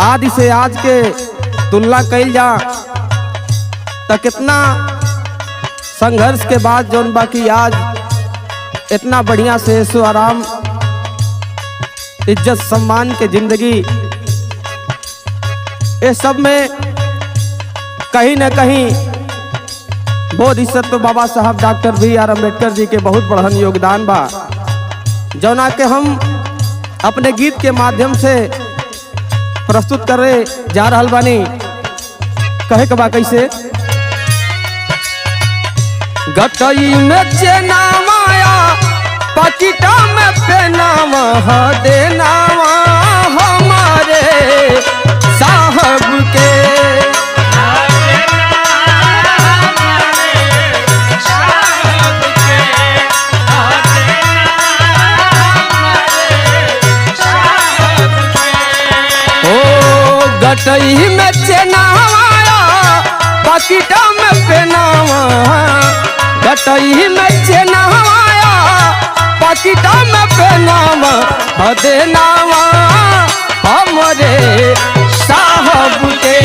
आदि से आज के तुलना कइल जा तो कितना संघर्ष के बाद जौन बाकी आज इतना बढ़िया से ऐशो आराम इज्जत सम्मान के जिंदगी, ये सब में कहीं न कहीं बोधिसत्व बाबा साहब डॉक्टर BR अम्बेडकर जी के बहुत बड़हन योगदान बा, जौना के हम अपने गीत के माध्यम से प्रस्तुत करे जा रहल बानी। कहे के बा कैसे, गटई में चेनावाया पकिटा में पेनावा देनावा हमारे साहब के। गटई में चेनावाया पकिटा में पेनावा, गटई में चेनावाया पकिटा में पेनावा देनावा हमरे साहब के।